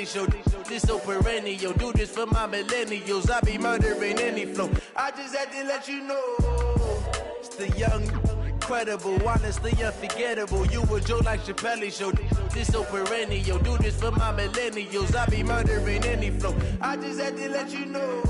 Chappelle show. This so perennial. Do this for my millennials. I be murdering any flow. I just had to let you know. It's the young, incredible, honestly unforgettable. You a joke like Chappelle show. This so perennial. Do this for my millennials. I be murdering any flow. I just had to let you know.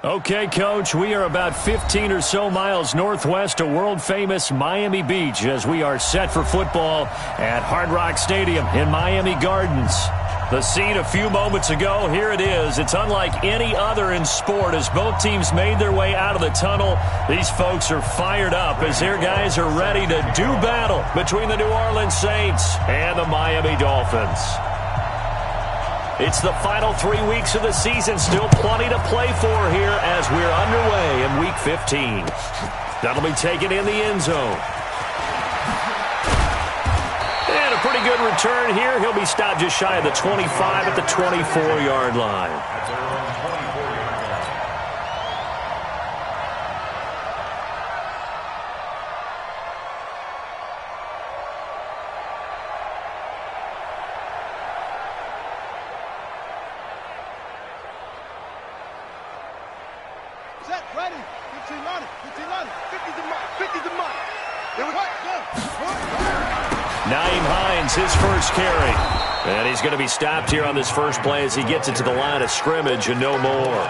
Okay, Coach, we are about 15 or so miles northwest of world-famous Miami Beach as we are set for football at Hard Rock Stadium in Miami Gardens. The scene a few moments ago, here it is. It's unlike any other in sport as both teams made their way out of the tunnel. These folks are fired up as their guys are ready to do battle between the New Orleans Saints and the Miami Dolphins. It's the final 3 weeks of the season. Still plenty to play for here as we're underway in Week 15. That'll be taken in the end zone. And a pretty good return here. He'll be stopped just shy of the 25 at the 24-yard line. His first carry. And he's going to be stopped here on this first play as he gets it to the line of scrimmage and no more.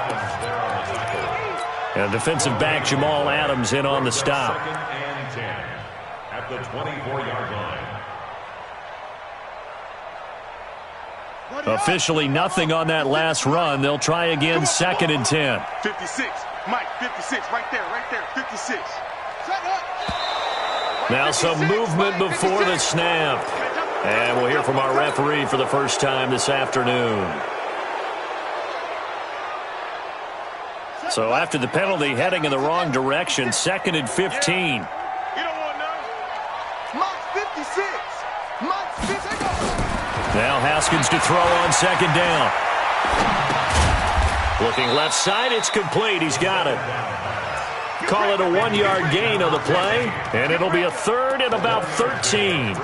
And defensive back Jamal Adams in on the stop. And 10 at the 24-yard line. Officially nothing on that last run. They'll try again 2nd and 10. 56. Mike, 56. Right there. 56. Now some movement before the snap. And we'll hear from our referee for the first time this afternoon. So after the penalty, heading in the wrong direction, 2nd and 15. You don't want none. Mike, 56. Mike, 56. Now Haskins to throw on 2nd down. Looking left side, it's complete. He's got it. Call it a 1-yard gain on the play, and it'll be a 3rd and about 13.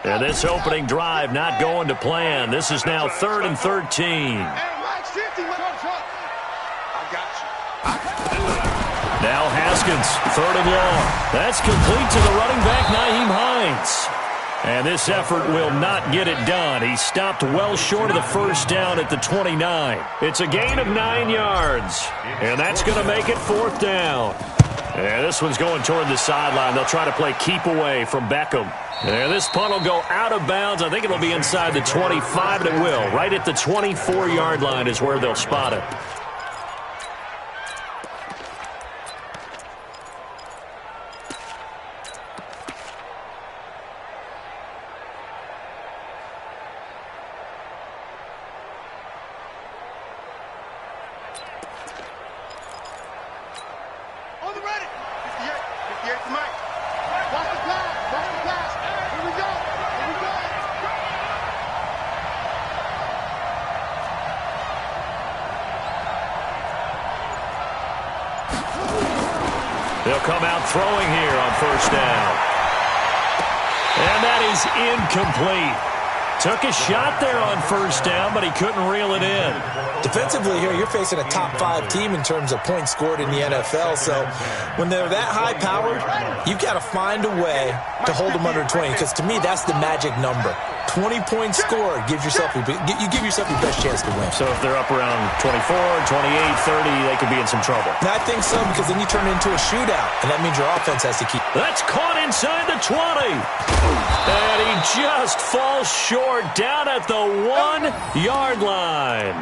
And this opening drive not going to plan. This is now 3rd and 13. Now Haskins, 3rd and long. That's complete to the running back, Nyheim Hines. And this effort will not get it done. He stopped well short of the first down at the 29. It's a gain of 9 yards. And that's going to make it 4th down. And this one's going toward the sideline. They'll try to play keep away from Beckham. And this punt will go out of bounds. I think it'll be inside the 25, and it will. Right at the 24-yard line is where they'll spot it. They'll come out throwing here on 1st down. And that is incomplete. Took a shot there on 1st down, but he couldn't reel it in. Defensively here, you're facing a top 5 team in terms of points scored in the NFL. So when they're that high-powered, you've got to find a way to hold them under 20. Because to me, that's the magic number. 20 points scored gives yourself you give yourself your best chance to win. So if they're up around 24, 28, 30, they could be in some trouble. And I think so, because then you turn it into a shootout, and that means your offense has to keep. That's caught inside the 20. And he just falls short down at the 1-yard line.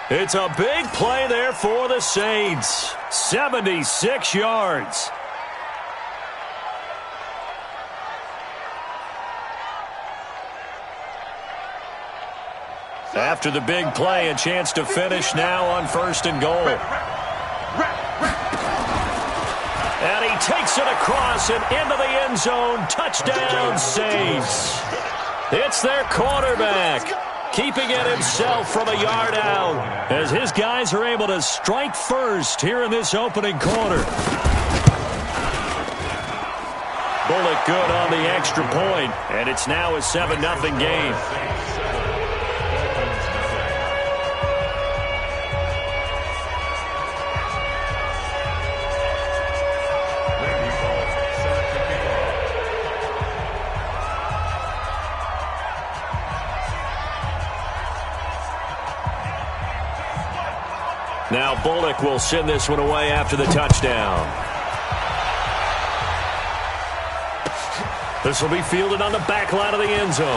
It's a big play there for the Saints. 76 yards. After the big play, a chance to finish now on 1st and goal. And he takes it across and into the end zone. Touchdown Saints. It's their quarterback, keeping it himself from a yard out, as his guys are able to strike first here in this opening quarter. Bullock good on the extra point, and it's now a 7-0 game. Now Bullock will send this one away after the touchdown. This will be fielded on the back line of the end zone.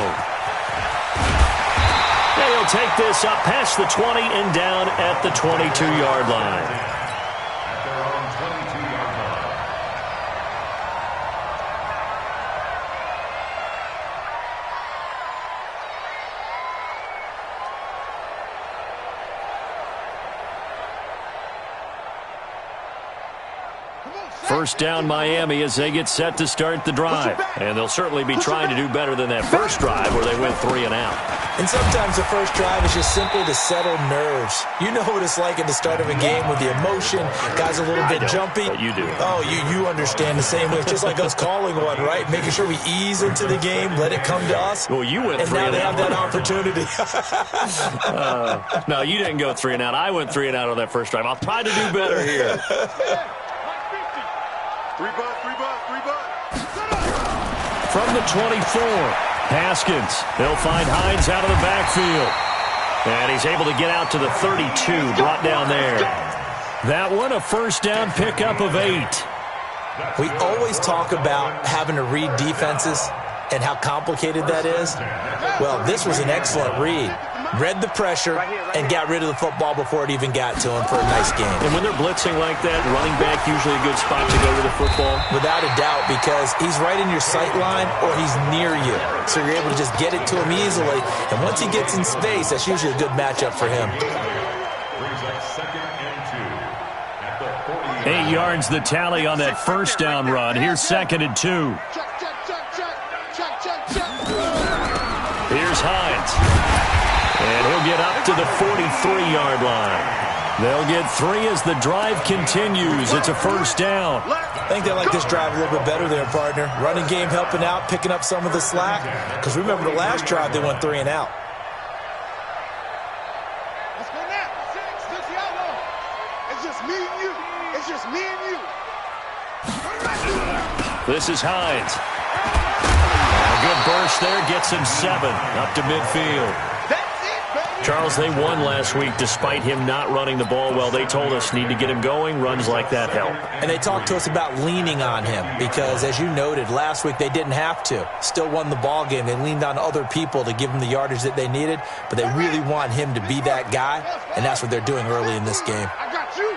And he'll take this up past the 20 and down at the 22-yard line. At their own 22-yard line. First down Miami as they get set to start the drive. And they'll certainly be trying to do better than that first drive where they went 3 and out. And sometimes the first drive is just simply to settle nerves. You know what it's like at the start of a game with the emotion. Guys a little bit jumpy. But you do. Oh, you understand the same way. It's just like us calling one, right? Making sure we ease into the game, let it come to us. Well, you went 3 and out. And now they have that opportunity. No, you didn't go 3 and out. I went 3 and out on that first drive. I'll try to do better here. 3 bucks. From the 24, Haskins. They'll find Hines out of the backfield. And he's able to get out to the 32, brought down there. That one, a first down pickup of 8. We always talk about having to read defenses and how complicated that is. Well, this was an excellent read. Read the pressure and got rid of the football before it even got to him for a nice game. And when they're blitzing like that, running back usually a good spot to go to the football? Without a doubt, because he's right in your sight line or he's near you. So you're able to just get it to him easily. And once he gets in space, that's usually a good matchup for him. Brings up 2nd and 2 at the 40. 8 yards the tally on that first down run. Here's 2nd and 2. Here's Hines. And he'll get up to the 43-yard line. They'll get 3 as the drive continues. It's a first down. I think they like this drive a little bit better there, partner. Running game helping out, picking up some of the slack. Because remember the last drive, they went 3 and out. Let's go now. It's just me and you. It's just me and you. This is Hines. A good burst there gets him 7 up to midfield. Charles, they won last week despite him not running the ball well. They told us need to get him going. Runs like that help. And they talked to us about leaning on him because, as you noted, last week they didn't have to. Still won the ball game. They leaned on other people to give them the yardage that they needed, but they really want him to be that guy, and that's what they're doing early in this game. I got you.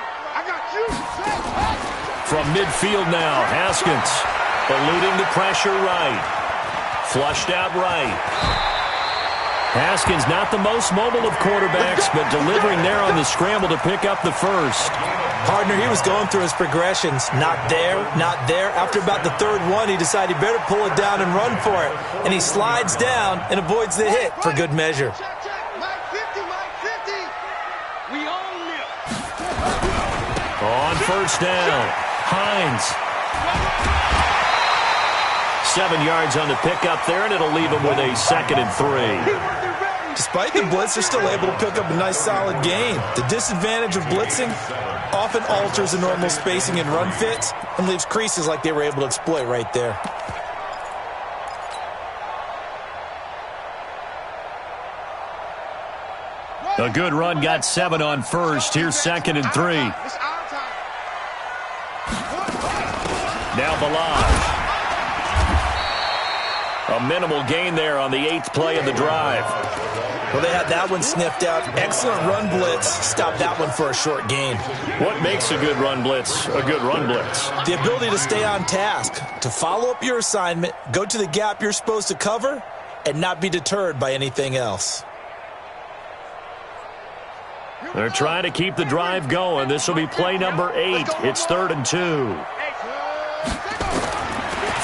From midfield now, Haskins eluding the pressure right. Flushed out right. Haskins not the most mobile of quarterbacks, but delivering there on the scramble to pick up the first. Partner, he was going through his progressions. Not there, not there. After about the 3rd one, he decided he better pull it down and run for it. And he slides down and avoids the hit for good measure. We own it. On first down, Hines. 7 yards on the pickup there, and it'll leave him with a 2nd and 3. Despite the blitz, they're still able to pick up a nice solid gain. The disadvantage of blitzing often alters the normal spacing and run fits and leaves creases like they were able to exploit right there. A good run got 7 on first. Here's 2nd and 3. Now Balaj. A minimal gain there on the 8th play of the drive. Well, they had that one sniffed out. Excellent run blitz. Stopped that one for a short gain. What makes a good run blitz a good run blitz? The ability to stay on task, to follow up your assignment, go to the gap you're supposed to cover, and not be deterred by anything else. They're trying to keep the drive going. This will be play number 8. It's 3rd and 2.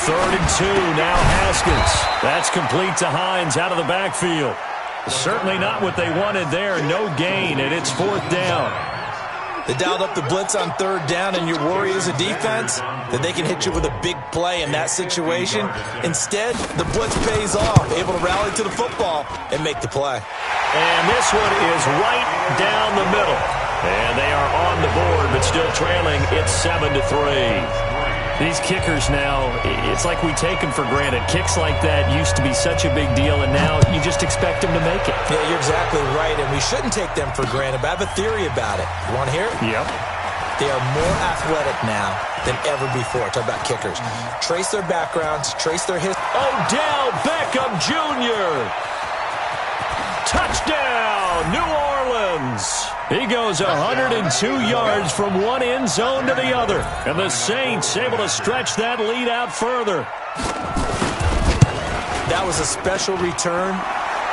3rd and 2, now Haskins. That's complete to Hines out of the backfield. Certainly not what they wanted there. No gain, and it's 4th down. They dialed up the blitz on 3rd down, and your worry as a defense that they can hit you with a big play in that situation. Instead, the blitz pays off, able to rally to the football and make the play. And this one is right down the middle. And they are on the board, but still trailing. It's 7-3. These kickers now, it's like we take them for granted. Kicks like that used to be such a big deal, and now you just expect them to make it. Yeah, you're exactly right, and we shouldn't take them for granted, but I have a theory about it. You want to hear it? Yep. They are more athletic now than ever before. Talk about kickers. Trace their backgrounds, trace their history. Odell Beckham Jr. Touchdown, New Orleans. He goes 102 yards from one end zone to the other. And the Saints able to stretch that lead out further. That was a special return,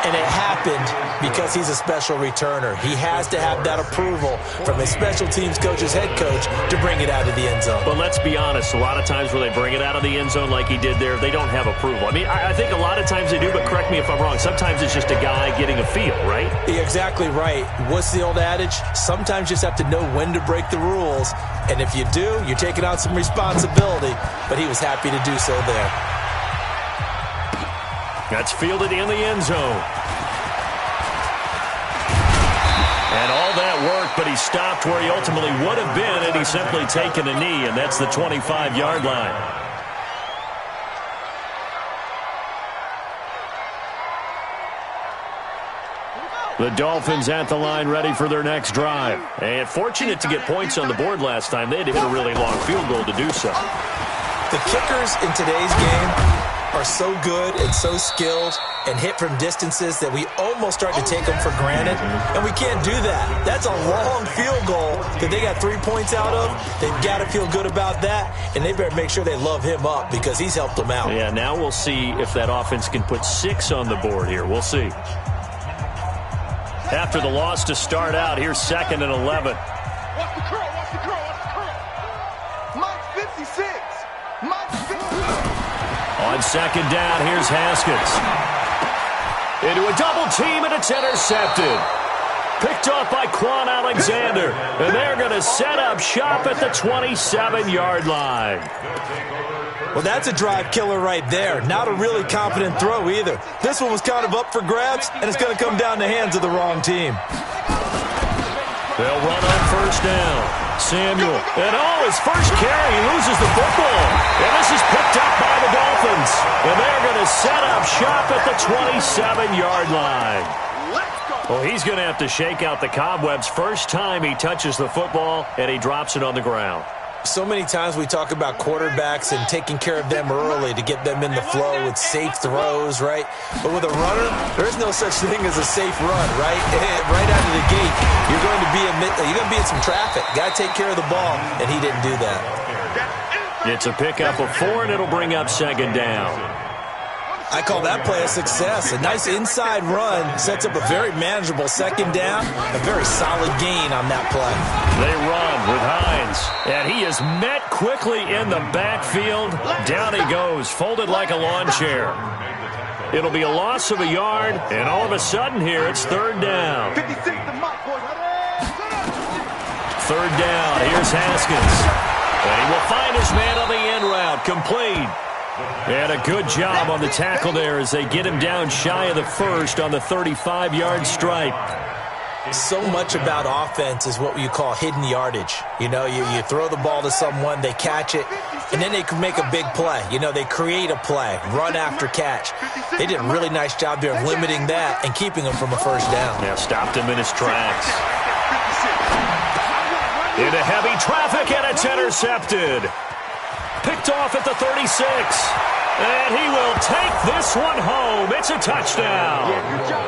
and it happened because he's a special returner. He has to have that approval from his special teams coach's head coach to bring it out of the end zone. But let's be honest, a lot of times where they bring it out of the end zone like he did there, they don't have approval. I mean, I think a lot of times they do, but correct me if I'm wrong. Sometimes it's just a guy getting a feel, right? You're exactly right. What's the old adage? Sometimes you just have to know when to break the rules. And if you do, you're taking on some responsibility. But he was happy to do so there. That's fielded in the end zone. And all that work, but he stopped where he ultimately would have been, and he's simply taken a knee, and that's the 25-yard line. The Dolphins at the line ready for their next drive. And fortunate to get points on the board last time. They had to hit a really long field goal to do so. The kickers in today's game are so good and so skilled and hit from distances that we almost start to take them for granted, and we can't do that. That's a long field goal that they got 3 points out of. They've got to feel good about that, and they better make sure they love him up because he's helped them out. Yeah, now we'll see if that offense can put 6 on the board here. We'll see. After the loss to start out, here's 2nd and 11. Watch the curl, watch the curl, watch the curl. Mike 56. Mike 56. On 2nd down, here's Haskins. Into a double team, and it's intercepted. Picked off by Quan Alexander. And they're going to set up shop at the 27-yard line. Well, that's a drive killer right there. Not a really confident throw either. This one was kind of up for grabs, and it's going to come down the hands of the wrong team. They'll run on 1st down. Samuel, and his first carry, he loses the football. And this is picked up by the Dolphins. And they're going to set up shop at the 27-yard line. Well, he's going to have to shake out the cobwebs first time he touches the football, and he drops it on the ground. So many times we talk about quarterbacks and taking care of them early to get them in the flow with safe throws, right? But with a runner, there's no such thing as a safe run, right? Right out of the gate, you're going to be in some traffic. Got to take care of the ball, and he didn't do that. It's a pickup of 4, and it'll bring up 2nd down. I call that play a success. A nice inside run sets up a very manageable 2nd down, a very solid gain on that play. They run with Hines, and he is met quickly in the backfield. Down he goes, folded like a lawn chair. It'll be a loss of a yard, and all of a sudden here it's 3rd down. 56 to Mike, boys. 3rd down, here's Haskins. And he will find his man on the end route, complete. And a good job on the tackle there as they get him down shy of the 1st on the 35-yard stripe. So much about offense is what you call hidden yardage. You know, you throw the ball to someone, they catch it, and then they can make a big play. You know, they create a play, run after catch. They did a really nice job there of limiting that and keeping him from a 1st down. Yeah, stopped him in his tracks. Into heavy traffic, and it's intercepted. Picked off at the 36. And he will take this one home. It's a touchdown. Yeah, good job.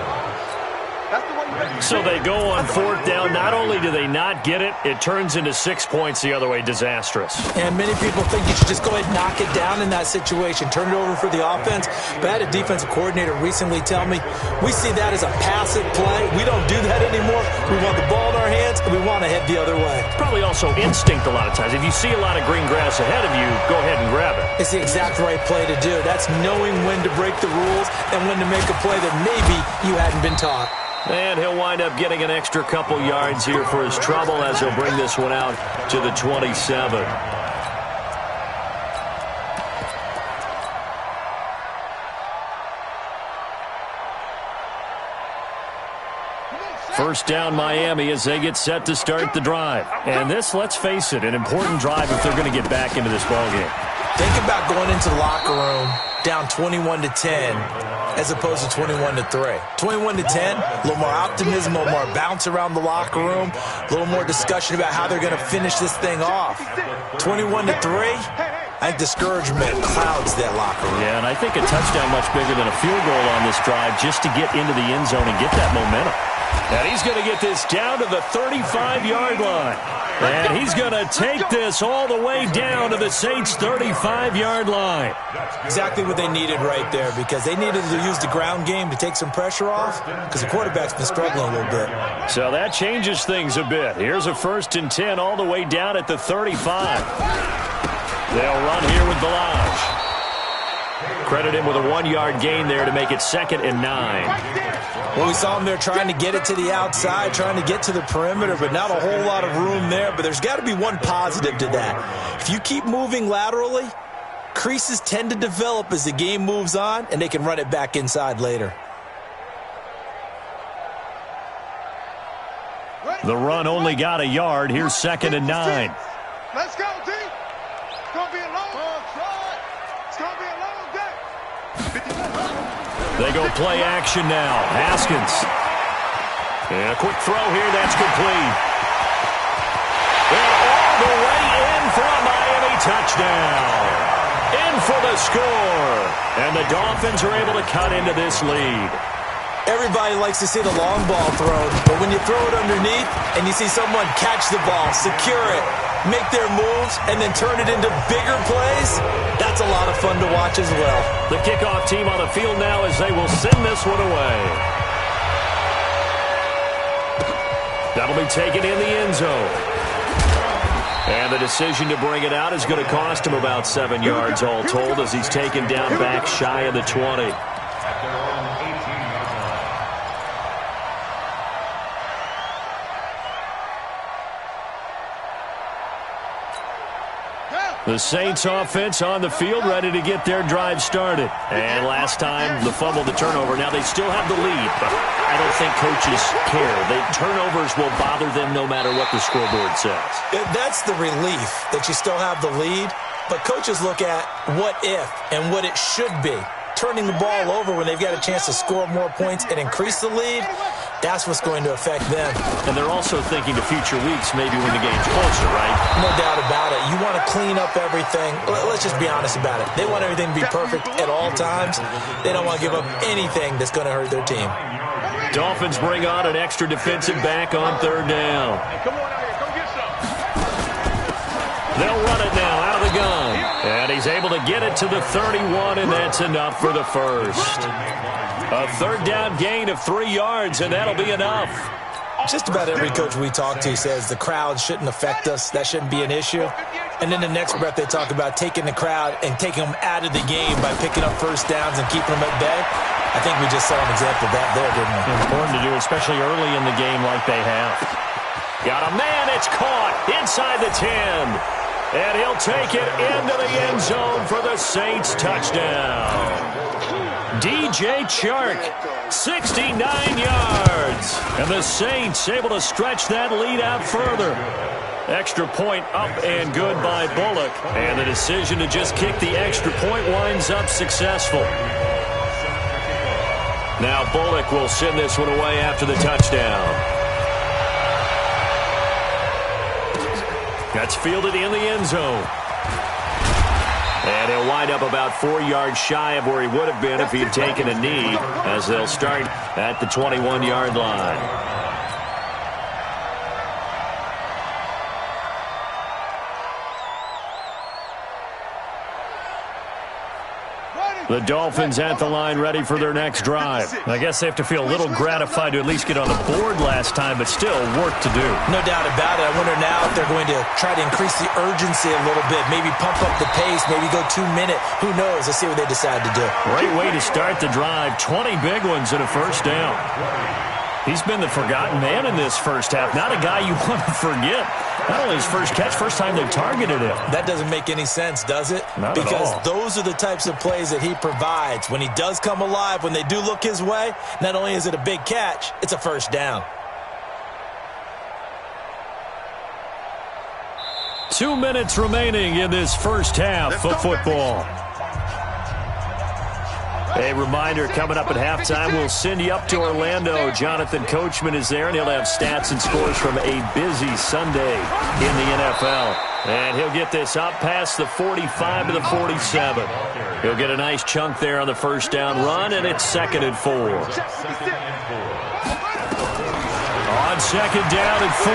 So they go on fourth down. Not only do they not get it, it turns into 6 points the other way. Disastrous. And many people think you should just go ahead and knock it down in that situation. Turn it over for the offense. But I had a defensive coordinator recently tell me, we see that as a passive play. We don't do that anymore. We want the ball in our hands, and we want to head the other way. Probably also instinct a lot of times. If you see a lot of green grass ahead of you, go ahead and grab it. It's the exact right play to do. That's knowing when to break the rules and when to make a play that maybe you hadn't been taught. And he'll wind up getting an extra couple yards here for his trouble as he'll bring this one out to the 27. First down Miami as they get set to start the drive. And this, let's face it, an important drive if they're going to get back into this ballgame. Think about going into the locker room down 21-10 as opposed to 21-3. 21-10, a little more optimism, a little more bounce around the locker room, a little more discussion about how they're going to finish this thing off. 21-3, I think discouragement clouds that locker room. Yeah, and I think a touchdown much bigger than a field goal on this drive just to get into the end zone and get that momentum. And he's going to get this down to the 35-yard line. And he's going to take this all the way down to the Saints' 35-yard line. Exactly what they needed right there, because they needed to use the ground game to take some pressure off, because the quarterback's been struggling a little bit. So that changes things a bit. Here's a 1st and 10 all the way down at the 35. They'll run here with Balaj. Credit him with a 1-yard gain there to make it 2nd and 9. Well, we saw him there trying to get it to the outside, trying to get to the perimeter, but not a whole lot of room there. But there's got to be one positive to that. If you keep moving laterally, creases tend to develop as the game moves on, and they can run it back inside later. The run only got a yard. Here's 2nd and 9. Let's go, D. It's going to be a long try. It's going to be a long day. They go play action now. Haskins. And a quick throw here. That's complete. And all the way in for a Miami touchdown. In for the score. And the Dolphins are able to cut into this lead. Everybody likes to see the long ball thrown, but when you throw it underneath and you see someone catch the ball, secure it, make their moves, and then turn it into bigger plays, that's a lot of fun to watch as well. The kickoff team on the field now as they will send this one away. That'll be taken in the end zone. And the decision to bring it out is going to cost him about 7 yards all told as he's taken down back shy of the 20. The Saints offense on the field ready to get their drive started. And last time, the fumble, the turnover. Now they still have the lead, but I don't think coaches care. The turnovers will bother them no matter what the scoreboard says. That's the relief that you still have the lead, but coaches look at what if and what it should be. Turning the ball over when they've got a chance to score more points and increase the lead, that's what's going to affect them. And they're also thinking to future weeks, maybe when the game's closer, right? No doubt about it. You want to clean up everything. Let's just be honest about it. They want everything to be perfect at all times. They don't want to give up anything that's going to hurt their team. Dolphins bring on an extra defensive back on 3rd down. Come on out here. Go get some. They'll run it now out of the gun. And he's able to get it to the 31, and that's enough for the first. A 3rd down gain of 3 yards, and that'll be enough. Just about every coach we talk to says the crowd shouldn't affect us. That shouldn't be an issue. And then the next breath they talk about taking the crowd and taking them out of the game by picking up first downs and keeping them at bay. I think we just saw an example of that there, didn't we? Important to do, especially early in the game like they have. Got a man, it's caught inside the 10. And he'll take it into the end zone for the Saints touchdown. DJ Chark, 69 yards. And the Saints able to stretch that lead out further. Extra point up and good by Bullock. And the decision to just kick the extra point winds up successful. Now Bullock will send this one away after the touchdown. That's fielded in the end zone. And he'll wind up about 4 yards shy of where he would have been if he had taken a knee, as they'll start at the 21-yard line. The Dolphins at the line ready for their next drive. I guess they have to feel a little gratified to at least get on the board last time, but still work to do. No doubt about it. I wonder now if they're going to try to increase the urgency a little bit, maybe pump up the pace, maybe go 2-minute. Who knows? Let's see what they decide to do. Great way to start the drive. 20 big ones and a first down. He's been the forgotten man in this first half. Not a guy you want to forget. Not only his first catch, first time they've targeted him. That doesn't make any sense, does it? Not because at all. Those are the types of plays that he provides. When he does come alive, when they do look his way, not only is it a big catch, it's a first down. 2 minutes remaining in this first half of football. A reminder, coming up at halftime, we'll send you up to Orlando. Jonathan Coachman is there, and he'll have stats and scores from a busy Sunday in the NFL. And he'll get this up past the 45 to the 47. He'll get a nice chunk there on the first down run, and it's 2nd and 4. On 2nd down and 4,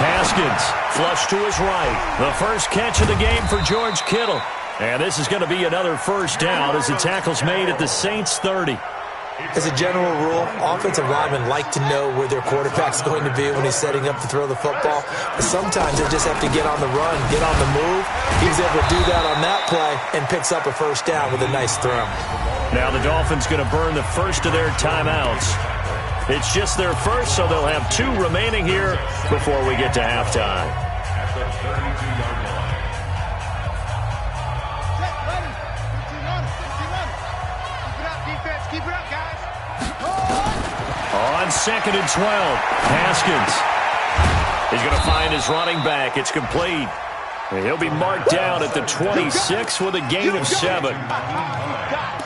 Haskins flush to his right. The first catch of the game for George Kittle. And this is going to be another first down as the tackle's made at the Saints 30. As a general rule, offensive linemen like to know where their quarterback's going to be when he's setting up to throw the football. But sometimes they just have to get on the run, get on the move. He was able to do that on that play and picks up a first down with a nice throw. Now the Dolphins going to burn the first of their timeouts. It's just their first, so they'll have 2 remaining here before we get to halftime. At the 32-yard line. Keep it up, guys. On 2nd and 12, Haskins is going to find his running back. It's complete. And he'll be marked down at the 26 with a gain of 7.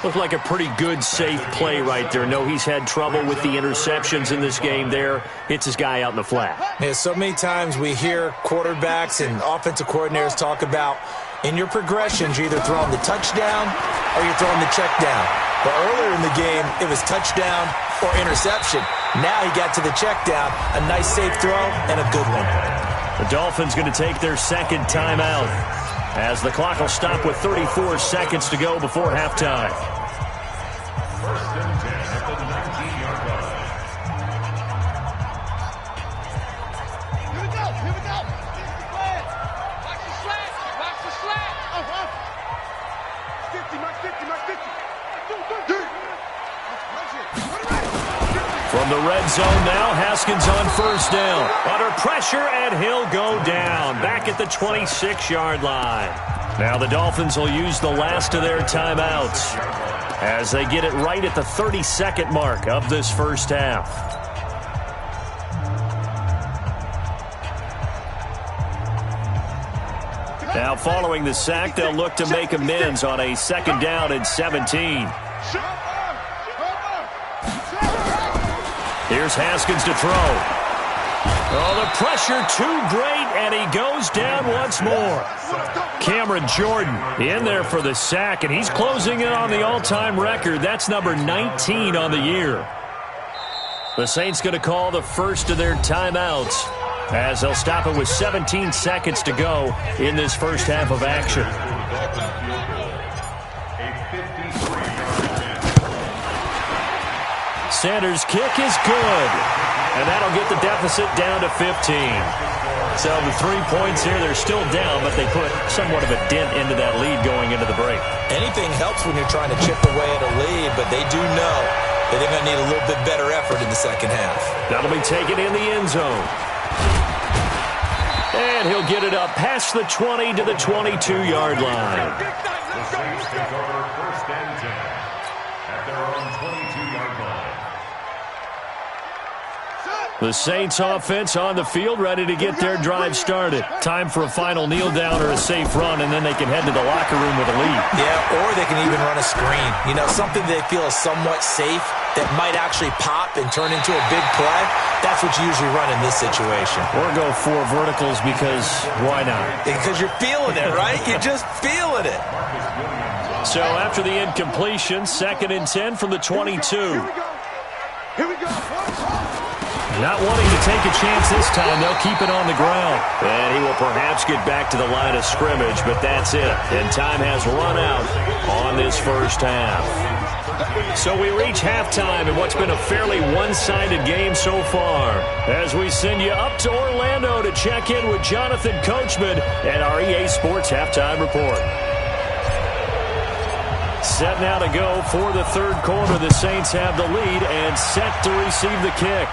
Looked like a pretty good, safe play right there. No, he's had trouble with the interceptions in this game there. Hits his guy out in the flat. Yeah, so many times we hear quarterbacks and offensive coordinators talk about in your progressions, you're either throwing the touchdown or you're throwing the check down. But earlier in the game, it was touchdown or interception. Now he got to the check down, a nice safe throw, and a good one. The Dolphins going to take their 2nd timeout as the clock will stop with 34 seconds to go before halftime. 1st and 10 at the 19-yard line. Here we go. Here we go. Watch the slack. Watch the slack. 50, Mike 50, Mike 50. From the red zone now, Haskins on first down. Under pressure, and he'll go down. Back at the 26-yard line. Now the Dolphins will use the last of their timeouts as they get it right at the 30-second mark of this first half. Now following the sack, they'll look to make amends on a 2nd down and 17. Here's Haskins to throw. Oh, the pressure too great, and he goes down once more. Cameron Jordan in there for the sack, and he's closing in on the all-time record. That's number 19 on the year. The Saints going to call the first of their timeouts as they'll stop it with 17 seconds to go in this first half of action. Sanders' kick is good, and that'll get the deficit down to 15. So the 3 points here, they're still down, but they put somewhat of a dent into that lead going into the break. Anything helps when you're trying to chip away at a lead, but they do know that they're going to need a little bit better effort in the second half. That'll be taken in the end zone. And he'll get it up past the 20 to the 22-yard line. The Saints take over 1st and 10 at their own 22-yard line. The Saints offense on the field, ready to get their drive started. Time for a final kneel down or a safe run, and then they can head to the locker room with a lead. Yeah, or they can even run a screen. You know, something they feel is somewhat safe that might actually pop and turn into a big play, that's what you usually run in this situation. Or go 4 verticals because why not? Because you're feeling it, right? You're just feeling it. So after the incompletion, 2nd and 10 from the 22. Here we go. Not wanting to take a chance this time, they'll keep it on the ground. And he will perhaps get back to the line of scrimmage, but that's it. And time has run out on this first half. So we reach halftime in what's been a fairly one-sided game so far. As we send you up to Orlando to check in with Jonathan Coachman at our EA Sports Halftime Report. Set now to go for the third quarter. The Saints have the lead and set to receive the kick.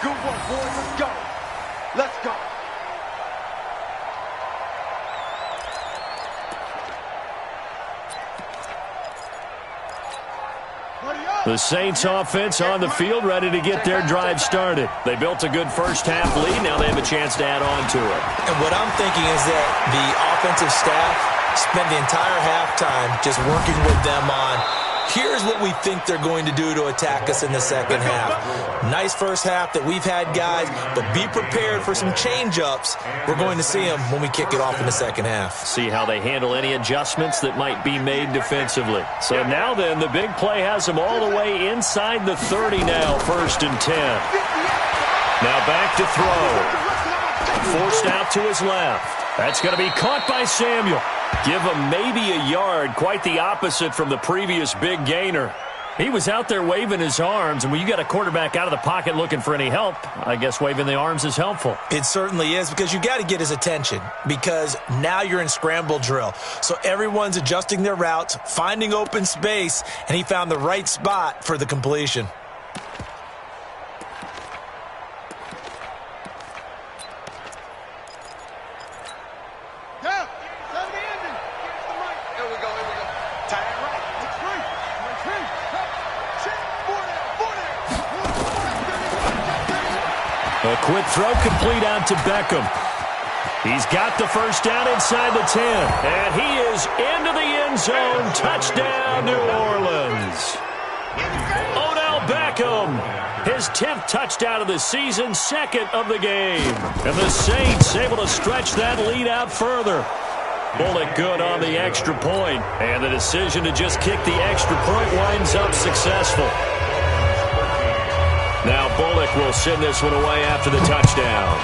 Good one, boys. Let's go. Let's go. The Saints offense on the field, ready to get their drive started. They built a good first half lead. Now they have a chance to add on to it. And what I'm thinking is that the offensive staff spent the entire halftime just working with them on, here's what we think they're going to do to attack us in the second half. Nice first half that we've had, guys, but be prepared for some change-ups. We're going to see them when we kick it off in the second half. See how they handle any adjustments that might be made defensively. So now then, the big play has them all the way inside the 30 now, 1st and 10. Now back to throw. Forced out to his left. That's going to be caught by Samuel. Give him maybe a yard, quite the opposite from the previous big gainer. He was out there waving his arms, and when you got a quarterback out of the pocket looking for any help, I guess waving the arms is helpful. It certainly is, because you got to get his attention, because now you're in scramble drill. So everyone's adjusting their routes, finding open space, and he found the right spot for the completion. A quick throw complete out to Beckham. He's got the first down inside the 10. And he is into the end zone. Touchdown, New Orleans. Odell Beckham, his 10th touchdown of the season, 2nd of the game. And the Saints able to stretch that lead out further. Bullock good on the extra point. And the decision to just kick the extra point winds up successful. Now Bullock will send this one away after the touchdown.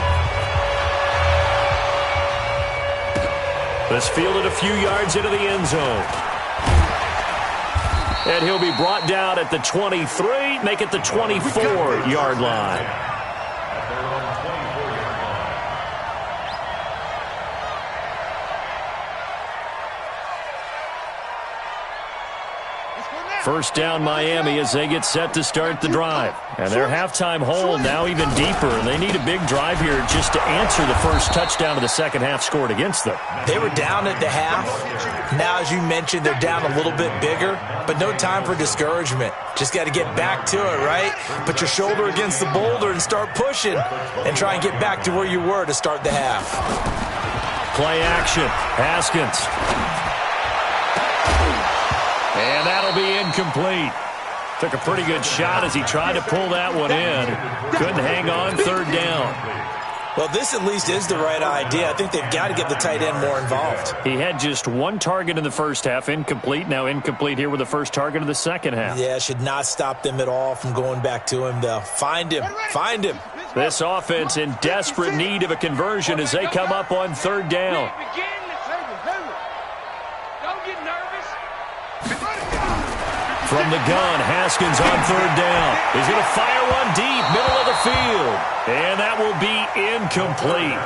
This fielded a few yards into the end zone. And he'll be brought down at the 23, make it the 24-yard line. First down Miami as they get set to start the drive. And their halftime hole now even deeper. And they need a big drive here just to answer the first touchdown of the second half scored against them. They were down at the half. Now, as you mentioned, they're down a little bit bigger. But no time for discouragement. Just got to get back to it, right? Put your shoulder against the boulder and start pushing. And try and get back to where you were to start the half. Play action. Haskins. And that'll be incomplete. Took a pretty good shot as he tried to pull that one in. Couldn't hang on, 3rd down. Well, this at least is the right idea. I think they've got to get the tight end more involved. He had just 1 target in the first half, incomplete. Now incomplete here with the first target of the second half. Yeah, should not stop them at all from going back to him, though. Find him. Find him. This offense in desperate need of a conversion as they come up on 3rd down. From the gun, Haskins on 3rd down. He's going to fire one deep, middle of the field. And that will be incomplete.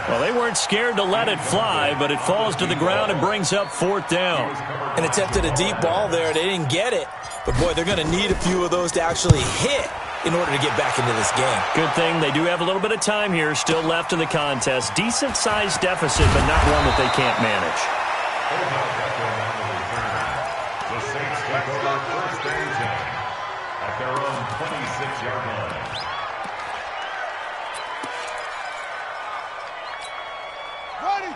Well, they weren't scared to let it fly, but it falls to the ground and brings up 4th down. And attempted a deep ball there. They didn't get it. But, boy, they're going to need a few of those to actually hit in order to get back into this game. Good thing they do have a little bit of time here still left in the contest. Decent-sized deficit, but not one that they can't manage. The Saints take over 1st and 10 at their own 26-yard line.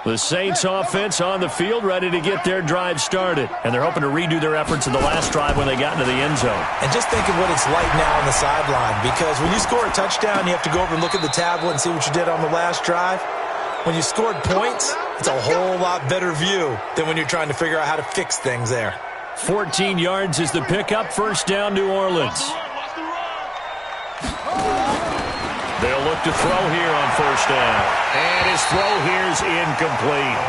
The Saints offense on the field, ready to get their drive started. And they're hoping to redo their efforts in the last drive when they got into the end zone. And just think of what it's like now on the sideline, because when you score a touchdown, you have to go over and look at the tablet and see what you did on the last drive. When you scored points, it's a whole lot better view than when you're trying to figure out how to fix things there. 14 yards is the pickup. First down, New Orleans. They'll look to throw here on first down. And his throw here is incomplete.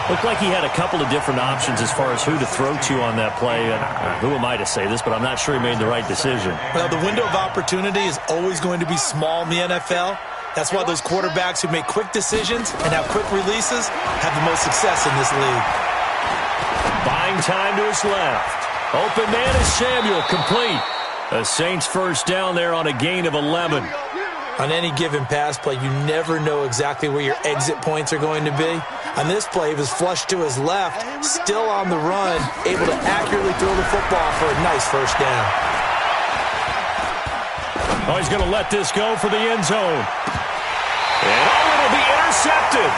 Looked like he had a couple of different options as far as who to throw to on that play. Who am I to say this, but I'm not sure he made the right decision. Well, the window of opportunity is always going to be small in the NFL. That's why those quarterbacks who make quick decisions and have quick releases have the most success in this league. Buying time to his left. Open man is Samuel, complete. The Saints first down there on a gain of 11. On any given pass play, you never know exactly where your exit points are going to be. On this play, he was flushed to his left, still on the run, able to accurately throw the football for a nice first down. Oh, he's going to let this go for the end zone. And it'll be intercepted.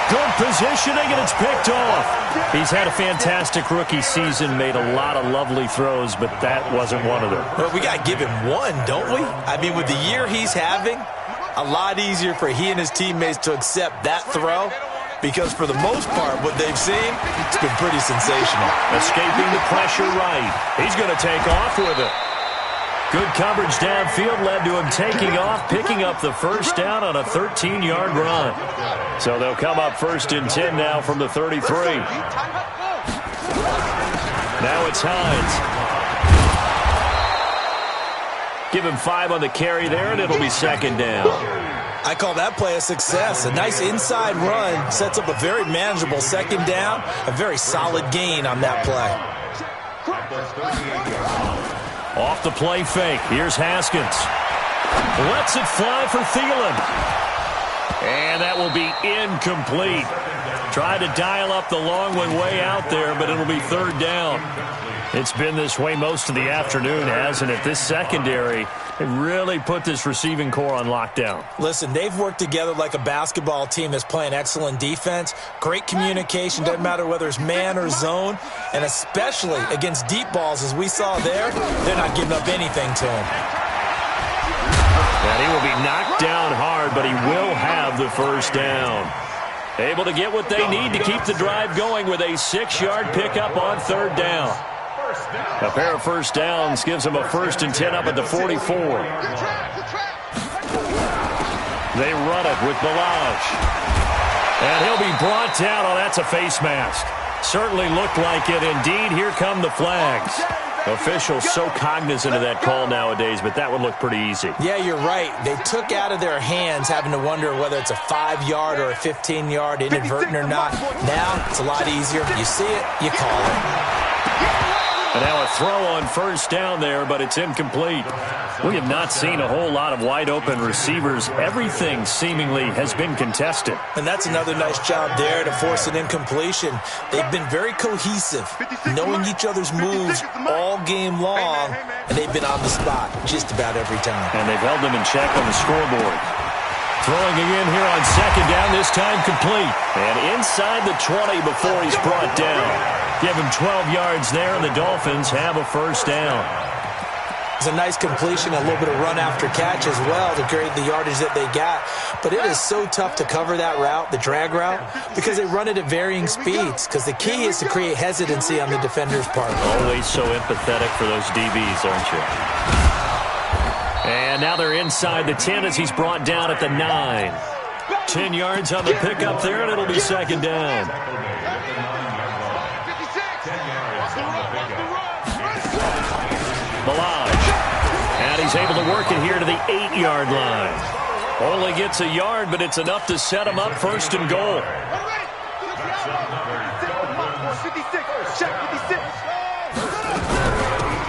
Good positioning, and it's picked off. He's had a fantastic rookie season, made a lot of lovely throws, but that wasn't one of them. Well, we got to give him one, don't we? I mean, with the year he's having, a lot easier for he and his teammates to accept that throw, because for the most part, what they've seen, it's been pretty sensational. Escaping the pressure right. He's going to take off with it. Good coverage downfield led to him taking off, picking up the first down on a 13-yard run. So they'll come up first and 10 now from the 33. Now it's Hines. Give him 5 on the carry there, and it'll be second down. I call that play a success. A nice inside run sets up a very manageable second down, a very solid gain on that play. Off the play fake. Here's Haskins. Lets it fly for Thielen. And that will be incomplete. Tried to dial up the long one way out there, but it'll be third down. It's been this way most of the afternoon, hasn't it? This secondary, they really put this receiving core on lockdown. Listen, they've worked together like a basketball team that's playing excellent defense. Great communication, doesn't matter whether it's man or zone. And especially against deep balls, as we saw there, they're not giving up anything to him. And he will be knocked down hard, but he will have the first down. Able to get what they need to keep the drive going with a 6-yard pickup on third down. A pair of first downs gives them a first and 10 up at the 44. They run it with Balaj. And he'll be brought down. Oh, that's a face mask. Certainly looked like it. Indeed, here come the flags. Officials so cognizant of that call nowadays, but that would look pretty easy. Yeah, you're right. They took out of their hands having to wonder whether it's a 5-yard or a 15-yard, inadvertent or not. Now, it's a lot easier. You see it, you call it. And now a throw on first down there, but it's incomplete. We have not seen a whole lot of wide-open receivers. Everything seemingly has been contested. And that's another nice job there to force an incompletion. They've been very cohesive, knowing each other's moves all game long, and they've been on the spot just about every time. And they've held them in check on the scoreboard. Throwing again here on second down, this time complete. And inside the 20 before he's brought down. Give him 12 yards there, and the Dolphins have a first down. It's a nice completion, a little bit of run after catch as well to create the yardage that they got. But it is so tough to cover that route, the drag route, because they run it at varying speeds. Because the key is to create hesitancy on the defender's part. Always so empathetic for those DBs, aren't you? And now they're inside the 10 as he's brought down at the 9. 10 yards on the pickup there, and it'll be second down. Balaj. And he's able to work it here to the 8-yard line. Only gets a yard, but it's enough to set him up first and goal.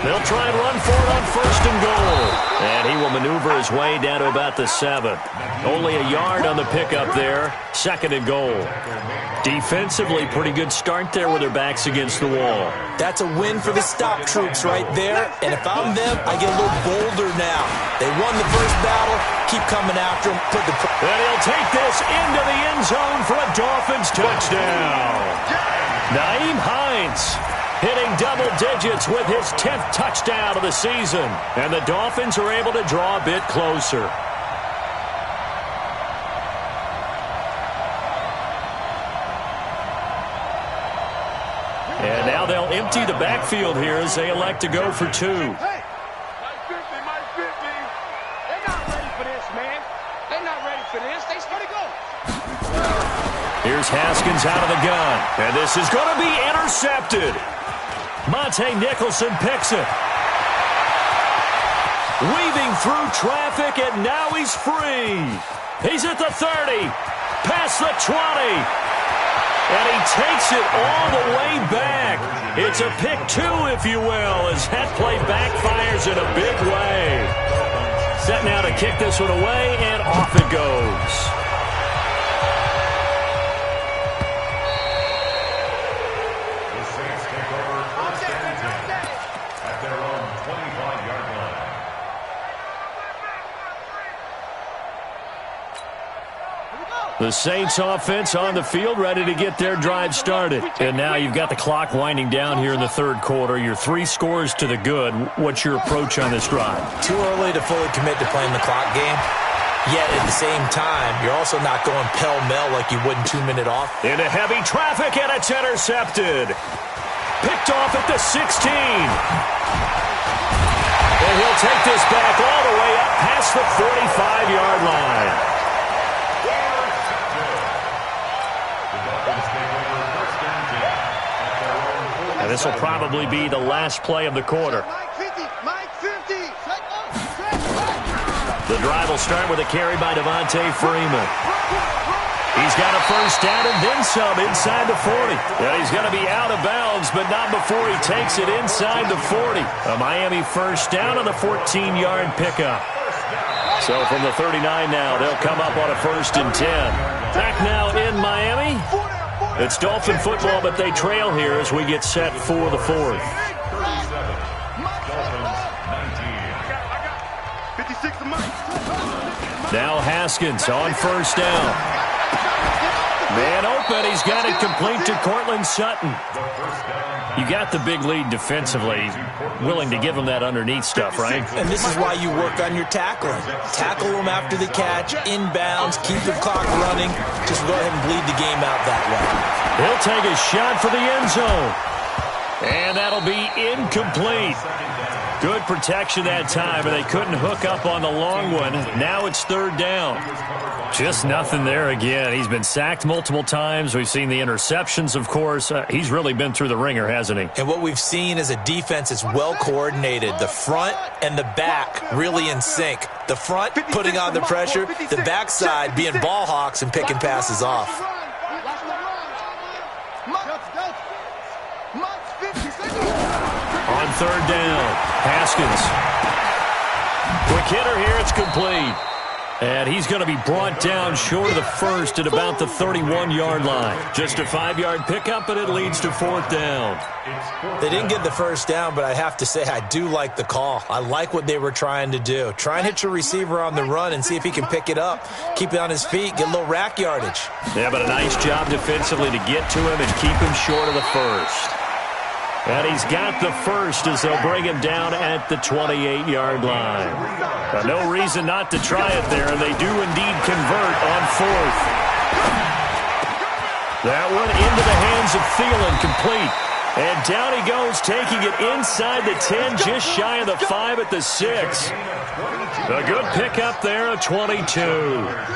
They'll try and run for it on 1st and goal. And he will maneuver his way down to about the 7. Only a yard on the pickup there. 2nd and goal. Defensively, pretty good start there with their backs against the wall. That's a win for the stop troops right there. And if I'm them, I get a little bolder now. They won the first battle. Keep coming after them. And he'll take this into the end zone for a Dolphins touchdown. Nyheim Hines hitting double digits with his 10th touchdown of the season. And the Dolphins are able to draw a bit closer. And now they'll empty the backfield here as they elect to go for 2. Hey, Mike 50, Mike 50. They're not ready for this, man. They're not ready for this. They started to go. Here's Haskins out of the gun. And this is going to be intercepted. Monte Nicholson picks it. Weaving through traffic, and now he's free. He's at the 30, past the 20. And he takes it all the way back. It's a pick 2, if you will, as that play backfires in a big way. Set now to kick this one away, and off it goes. The Saints take over 1st and 10 at their own 25-yard line. The Saints offense on the field, ready to get their drive started. And now you've got the clock winding down here in the 3rd quarter. You're 3 scores to the good. What's your approach on this drive? Too early to fully commit to playing the clock game. Yet at the same time, you're also not going pell-mell like you would in 2-minute off. Into heavy traffic, and it's intercepted. Picked off at the 16. And he'll take this back all the way up past the 45-yard line. And this will probably be the last play of the quarter. Mike 50, Mike 50. The drive will start with a carry by Devontae Freeman. He's got a first down and then some inside the 40. And he's going to be out of bounds, but not before he takes it inside the 40. A Miami first down on the 14-yard pickup. So from the 39 now, they'll come up on a 1st and 10. Back now in Miami. It's Dolphin football, but they trail here as we get set for the 4th. 56 to Mike. Now Haskins on 1st down. Man open, he's got it complete to Cortland Sutton. You got the big lead defensively, willing to give him that underneath stuff, right? And this is why you work on your tackling. Tackle them after the catch, inbounds, keep the clock running. Just go ahead and bleed the game out that way. He'll take a shot for the end zone. And that'll be incomplete. Good protection that time, and they couldn't hook up on the long one. Now it's 3rd down. Just nothing there again. He's been sacked multiple times. We've seen the interceptions, of course. He's really been through the ringer, hasn't he? And what we've seen is a defense that's well coordinated. The front and the back really in sync. The front putting on the pressure, the backside being ball hawks and picking passes off. On 3rd down, Haskins. Quick hitter here, it's complete. And he's going to be brought down short of the 1st at about the 31-yard line. Just a 5-yard pickup, and it leads to 4th down. They didn't get the first down, but I have to say I do like the call. I like what they were trying to do. Try and hit your receiver on the run and see if he can pick it up. Keep it on his feet, get a little rack yardage. Yeah, but a nice job defensively to get to him and keep him short of the 1st. And he's got the 1st as they'll bring him down at the 28-yard line. No reason not to try it there, and they do indeed convert on 4th. That one into the hands of Thielen, complete. And down he goes, taking it inside the 10, just shy of the 5 at the 6. A good pickup there, a 22.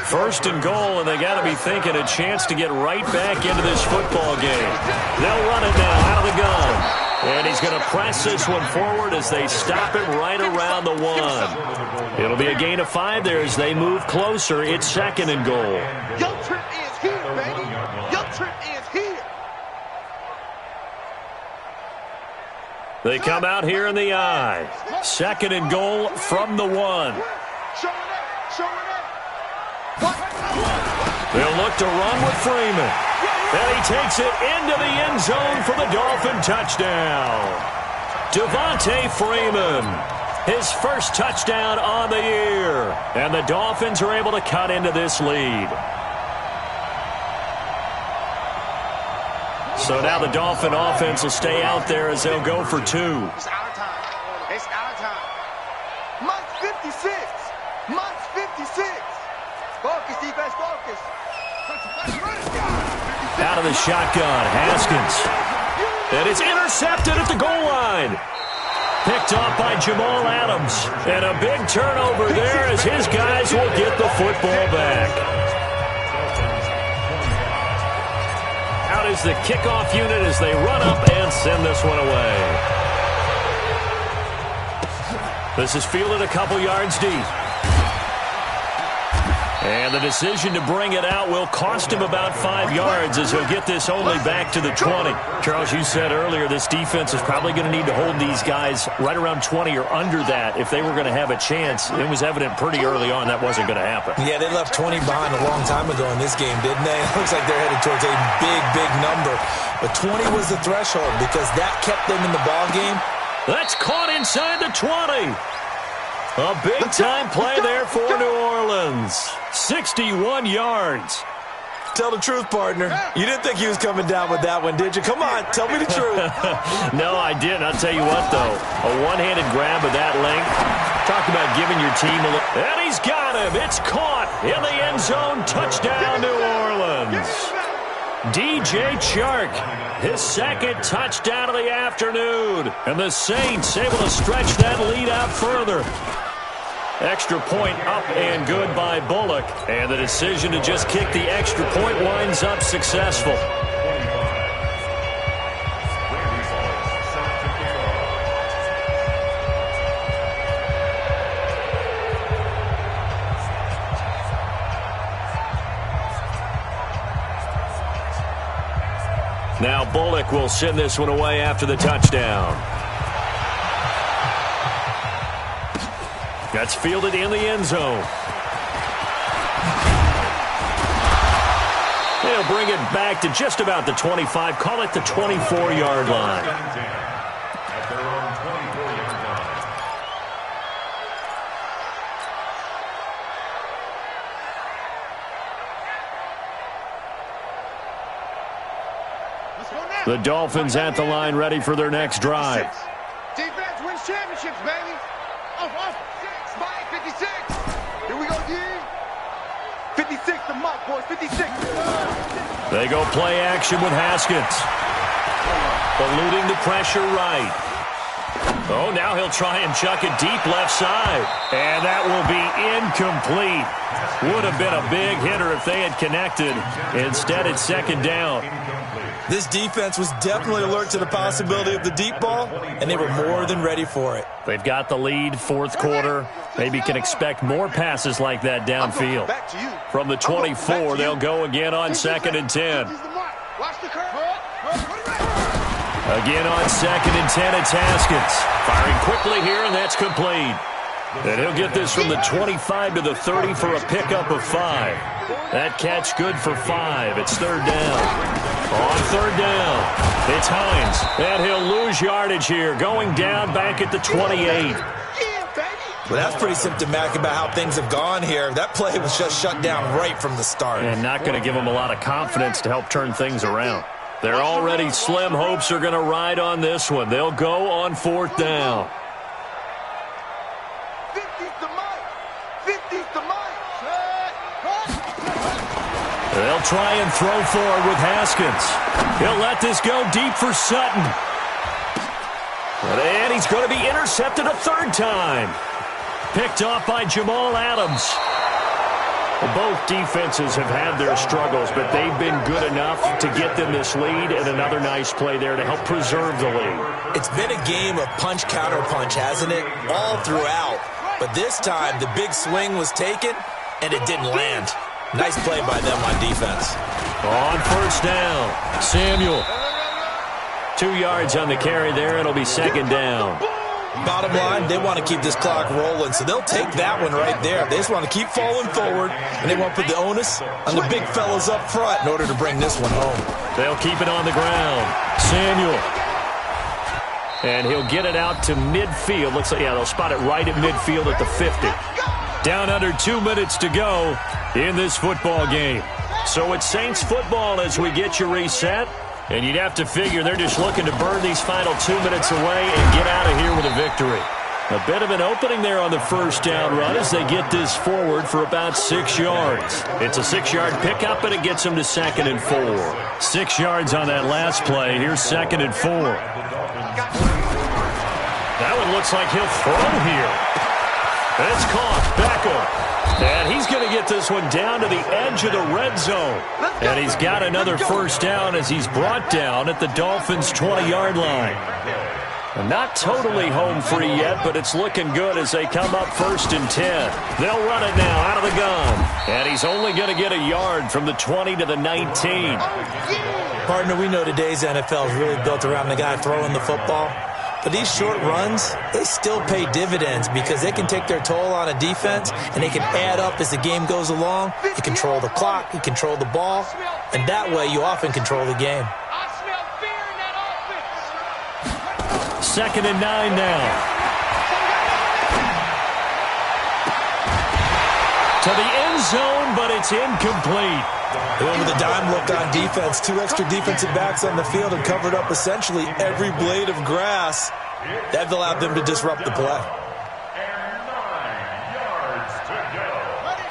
1st and goal, and they got to be thinking a chance to get right back into this football game. They'll run it now out of the gun. And he's going to press this one forward as they stop him right around the 1. It'll be a gain of 5 there as they move closer. It's 2nd and goal. Your trip is here, baby. Your trip is here. They come out here in the I. 2nd and goal from the 1. They'll look to run with Freeman. And he takes it into the end zone for the Dolphin touchdown. Devontae Freeman, his first touchdown on the year. And the Dolphins are able to cut into this lead. So now the Dolphin offense will stay out there as they'll go for 2. It's out of time. It's out of time. Mike's 56. Mike's 56. Focus, defense, focus. Out of the shotgun, Haskins. And it's intercepted at the goal line. Picked off by Jamal Adams. And a big turnover there as his guys will get the football back. Out is the kickoff unit as they run up and send this one away. This is fielded a couple yards deep. And the decision to bring it out will cost him about 5 yards as he'll get this only back to the 20. Charles, you said earlier this defense is probably going to need to hold these guys right around 20 or under that if they were going to have a chance. It was evident pretty early on that wasn't going to happen. Yeah, they left 20 behind a long time ago in this game, didn't they? It looks like they're headed towards a big, big number. But 20 was the threshold because that kept them in the ball game. That's caught inside the 20. A big-time play there for New Orleans. 61 yards. Tell the truth, partner. You didn't think he was coming down with that one, did you? Come on, tell me the truth. No, I didn't. I'll tell you what, though. A one-handed grab of that length. Talk about giving your team a look. And he's got him. It's caught in the end zone. Touchdown, New Orleans. DJ Chark, his 2nd touchdown of the afternoon. And the Saints able to stretch that lead out further. Extra point up and good by Bullock. And the decision to just kick the extra point winds up successful. Now Bullock will send this one away after the touchdown. That's fielded in the end zone. They'll bring it back to just about the 25. Call it the 24-yard line. At their own 24-yard line. The Dolphins at the line ready for their next drive. Defense wins championships, baby. Off. 56. Here we go, D. 56 to Mike, boys. 56. They go play action with Haskins. Eluding the pressure right. Oh, now he'll try and chuck it deep left side. And that will be incomplete. Would have been a big hitter if they had connected. Instead, it's 2nd down. This defense was definitely alert to the possibility of the deep ball, and they were more than ready for it. They've got the lead, 4th quarter. Maybe can expect more passes like that downfield. From the 24, they'll go again on 2nd and 10. Again on 2nd and 10, it's Haskins. Firing quickly here, and that's complete. And he'll get this from the 25 to the 30 for a pickup of 5. That catch good for 5. It's 3rd down. On 3rd down, it's Hines. And he'll lose yardage here, going down back at the 28. Well, that's pretty symptomatic about how things have gone here. That play was just shut down right from the start. And not going to give them a lot of confidence to help turn things around. They're already slim hopes are going to ride on this one. They'll go on 4th down. 50's the Mike. 50's the Mike. They'll try and throw forward with Haskins. He'll let this go deep for Sutton. And he's going to be intercepted a 3rd time. Picked off by Jamal Adams. Both defenses have had their struggles, but they've been good enough to get them this lead, and another nice play there to help preserve the lead. It's been a game of punch-counter-punch, hasn't it? All throughout. But this time, the big swing was taken, and it didn't land. Nice play by them on defense. On 1st down, Samuel 2 yards on the carry there. It'll be second down. Bottom line, they want to keep this clock rolling, so they'll take that one right there. They just want to keep falling forward, and they want to put the onus on the big fellas up front in order to bring this one home. They'll keep it on the ground. Samuel. And he'll get it out to midfield. Looks like, yeah, they'll spot it right at midfield at the 50. Down under 2 minutes to go in this football game. So it's Saints football as we get you reset. And you'd have to figure they're just looking to burn these final 2 minutes away and get out of here with a victory. A bit of an opening there on the first down run as they get this forward for about 6 yards. It's a 6-yard pickup, and it gets them to 2nd and 4. 6 yards on that last play. Here's 2nd and 4. That one looks like he'll throw here. It's caught. Beckham. And he's going to get this one down to the edge of the red zone. And he's got another first down as he's brought down at the Dolphins' 20-yard line. And not totally home free yet, but it's looking good as they come up 1st and 10. They'll run it now out of the gun. And he's only going to get a yard from the 20 to the 19. Partner, we know today's NFL is really built around the guy throwing the football. But these short runs, they still pay dividends because they can take their toll on a defense and they can add up as the game goes along. You control the clock, you control the ball, and that way you often control the game. 2nd and 9 now. To the end zone, but it's incomplete. They went with a dime look on defense. 2 extra defensive backs on the field and covered up essentially every blade of grass. That allowed them to disrupt the play.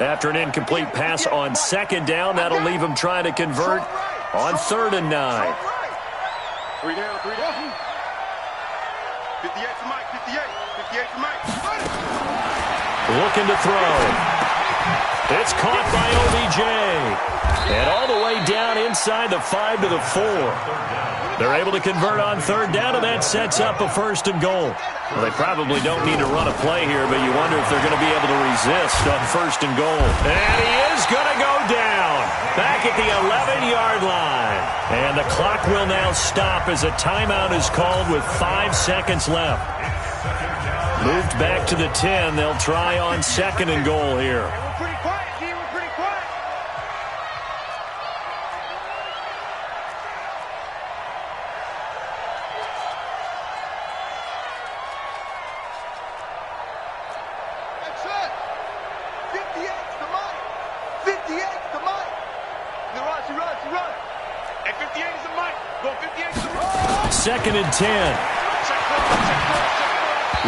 After an incomplete pass on 2nd down, that'll leave them trying to convert on 3rd and 9. 3 down, 3 down. 58 to Mike, 58 to Mike. Looking to throw. It's caught by OBJ. And all the way down inside the 5 to the 4. They're able to convert on 3rd down, and that sets up a 1st and goal. Well, they probably don't need to run a play here, but you wonder if they're going to be able to resist on 1st and goal. And he is going to go down back at the 11-yard line. And the clock will now stop as a timeout is called with 5 seconds left. Moved back to the 10. They'll try on 2nd and goal here. Second and 10.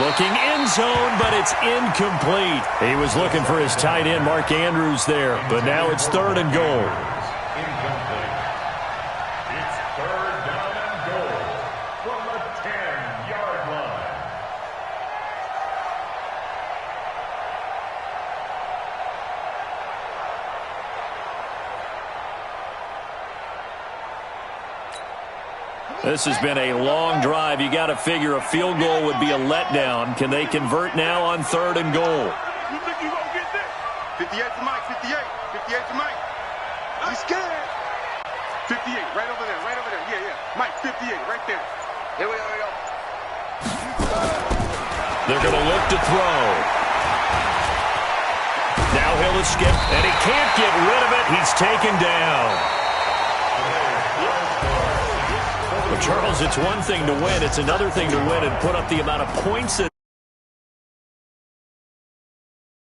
Looking end zone, but it's incomplete. He was looking for his tight end, Mark Andrews, there. But now it's 3rd and goal. Incomplete. It's 3rd down and goal from the 10-yard line. This has been a long drive. You got to figure a field goal would be a letdown. Can they convert now on 3rd and goal? You think you gonna get this? 58 to Mike, 58 to Mike. I'm scared. 58, right over there. Yeah. Mike, 58, right there. Here we go. They're going to look to throw. Now he'll escape, and he can't get rid of it. He's taken down. Well, Charles, it's one thing to win. It's another thing to win and put up the amount of points that